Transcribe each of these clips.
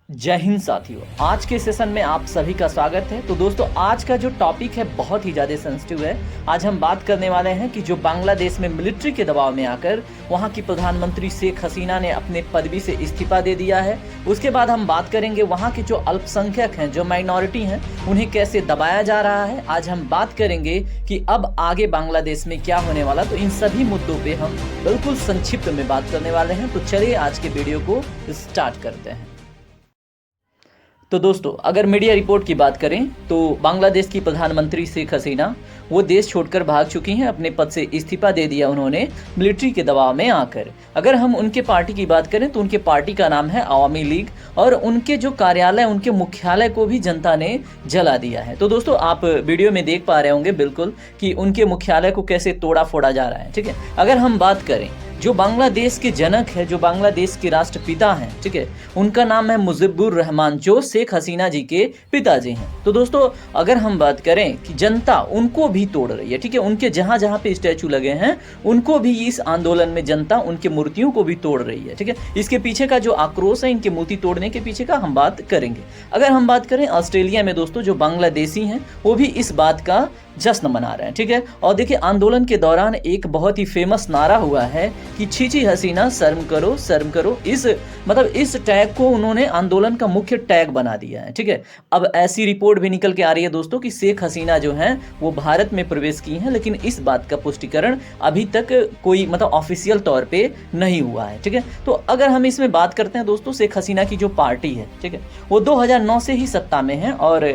जय हिंद साथियों, आज के सेशन में आप सभी का स्वागत है। तो दोस्तों, आज का जो टॉपिक है बहुत ही ज़्यादा सेंसिटिव है। आज हम बात करने वाले हैं कि जो बांग्लादेश में मिलिट्री के दबाव में आकर वहां की प्रधानमंत्री शेख हसीना ने अपने पदवी से इस्तीफा दे दिया है। उसके बाद हम बात करेंगे वहां के जो अल्पसंख्यक हैं, जो माइनॉरिटी हैं, उन्हें कैसे दबाया जा रहा है। आज हम बात करेंगे कि अब आगे बांग्लादेश में क्या होने वाला। तो इन सभी मुद्दों पर हम बिल्कुल संक्षिप्त में बात करने वाले हैं। तो चलिए आज के वीडियो को स्टार्ट करते हैं। तो दोस्तों, अगर मीडिया रिपोर्ट की बात करें तो बांग्लादेश की प्रधानमंत्री शेख हसीना वो देश छोड़कर भाग चुकी हैं। अपने पद से इस्तीफा दे दिया उन्होंने मिलिट्री के दबाव में आकर। अगर हम उनके पार्टी की बात करें तो उनके पार्टी का नाम है अवामी लीग, और उनके जो कार्यालय, उनके मुख्यालय को भी जनता ने जला दिया है। तो दोस्तों, आप वीडियो में देख पा रहे होंगे बिल्कुल कि उनके मुख्यालय को कैसे तोड़ा फोड़ा जा रहा है। ठीक है, अगर हम बात करें जो बांग्लादेश के जनक है, जो बांग्लादेश के राष्ट्रपिता हैं, ठीक है, उनका नाम है मुजिबुर रहमान, जो शेख हसीना जी के पिताजी हैं। तो दोस्तों, अगर हम बात करें कि जनता उनको भी तोड़ रही है, ठीक है, उनके जहां जहां पे स्टैचू लगे हैं उनको भी इस आंदोलन में जनता उनके मूर्तियों को भी तोड़ रही है। ठीक है, इसके पीछे का जो आक्रोश है, इनकी मूर्ति तोड़ने के पीछे का हम बात करेंगे। अगर हम बात करें ऑस्ट्रेलिया में दोस्तों, जो बांग्लादेशी हैं वो भी इस बात का जश्न मना रहे हैं। ठीक है, और देखिए आंदोलन के दौरान एक बहुत ही फेमस नारा हुआ है कि छी हसीना शर्म करो, शर्म करो। इस टैग को उन्होंने आंदोलन का मुख्य टैग बना दिया है। ठीक है, अब ऐसी रिपोर्ट भी निकल के आ रही है दोस्तों कि शेख हसीना जो हैं वो भारत में प्रवेश की हैं, लेकिन इस बात का पुष्टिकरण अभी तक कोई ऑफिशियल तौर पे नहीं हुआ है। ठीक है, तो अगर हम इसमें बात करते हैं दोस्तों, शेख हसीना की जो पार्टी है, ठीक है, वो 2009 से ही सत्ता में है और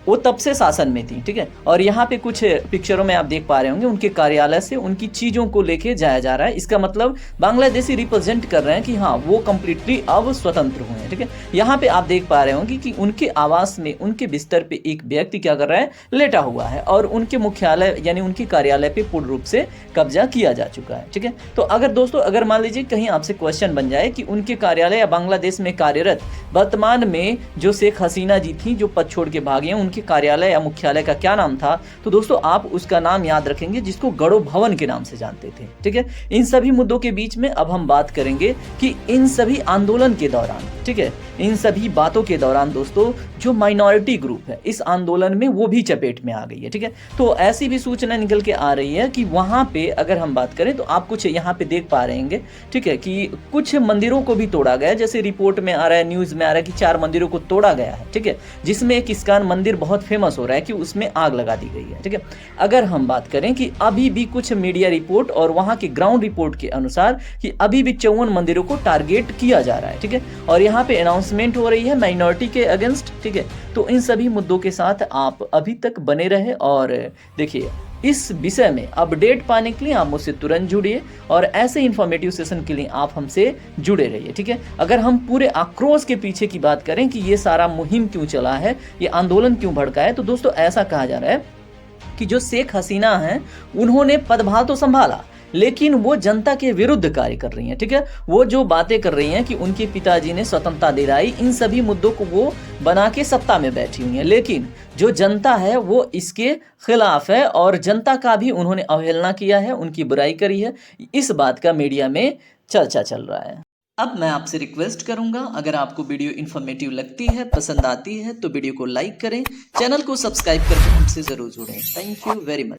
वो तब से शासन में थी। ठीक है, और यहाँ पे कुछ पिक्चरों में आप देख पा रहे होंगे उनके कार्यालय से उनकी चीज़ों को लेके जाया जा रहा है। इसका मतलब बांग्लादेशी रिप्रेजेंट कर रहे हैं कि हाँ, वो कंप्लीटली अब स्वतंत्र हुए हैं। ठीक है, यहाँ पे आप देख पा रहे होंगे कि उनके आवास में, उनके बिस्तर पे एक व्यक्ति क्या कर रहा है, लेटा हुआ है, और उनके मुख्यालय यानी उनके कार्यालय पे पूर्ण रूप से कब्जा किया जा चुका है। ठीक है, तो अगर दोस्तों, अगर मान लीजिए कहीं आपसे क्वेश्चन बन जाए कि उनके कार्यालय या बांग्लादेश में कार्यरत वर्तमान में जो शेख हसीना जी थी, जो पद छोड़ के भागी हैं, उनके कार्यालय या मुख्यालय का क्या नाम था, तो दोस्तों आप उसका नाम याद रखेंगे, जिसको गणो भवन के नाम से जानते थे। ठीक है, इन सभी मुद्दों के बीच में अब हम बात करेंगे कि इन सभी आंदोलन के दौरान, ठीक है, इन सभी बातों के दौरान दोस्तों जो माइनॉरिटी ग्रुप है इस आंदोलन में वो भी चपेट में आ गई है। ठीक है, तो ऐसी भी सूचना निकल के आ रही है कि वहां पे अगर हम बात करें तो आप कुछ यहाँ पे देख पा रहे होंगे, ठीक है, कि कुछ मंदिरों को भी तोड़ा गया। जैसे रिपोर्ट में आ रहा है, न्यूज में आ रहा है कि 4 मंदिरों को तोड़ा गया है। ठीक है, जिसमें एक इस्कान मंदिर बहुत फेमस हो रहा है कि उसमें आग लगा दी गई है। ठीक है, अगर हम बात करें कि अभी भी कुछ मीडिया रिपोर्ट और वहां के ग्राउंड रिपोर्ट के अनुसार कि अभी भी 54 मंदिरों को टारगेट किया जा रहा है। ठीक है, और यहाँ पे अनाउंसमेंट हो रही है माइनॉरिटी के अगेंस्ट। ठीक है, तो इन सभी मुद्दों के साथ आप अभी तक बने रहे और देखिए इस विषय में अपडेट पाने के लिए आप मुझसे तुरंत जुड़िए और ऐसे इंफॉर्मेटिव सेशन के लिए आप हमसे जुड़े रहिए। ठीक है, अगर हम पूरे आक्रोश के पीछे की बात करें कि ये सारा मुहिम क्यों चला है, ये आंदोलन क्यों भड़का है, तो दोस्तों ऐसा कहा जा रहा है कि जो शेख हसीना हैं उन्होंने पदभार तो संभाला, लेकिन वो जनता के विरुद्ध कार्य कर रही हैं। ठीक है, वो जो बातें कर रही हैं कि उनके पिताजी ने स्वतंत्रता दिलाई, इन सभी मुद्दों को वो बना के सत्ता में बैठी हुई हैं, लेकिन जो जनता है वो इसके खिलाफ है और जनता का भी उन्होंने अवहेलना किया है, उनकी बुराई करी है। इस बात का मीडिया में चर्चा चल रहा है। अब मैं आपसे रिक्वेस्ट करूंगा, अगर आपको वीडियो इन्फॉर्मेटिव लगती है, पसंद आती है, तो वीडियो को लाइक करें, चैनल को सब्सक्राइब करके हमसे जरूर जुड़ें। Thank you very much.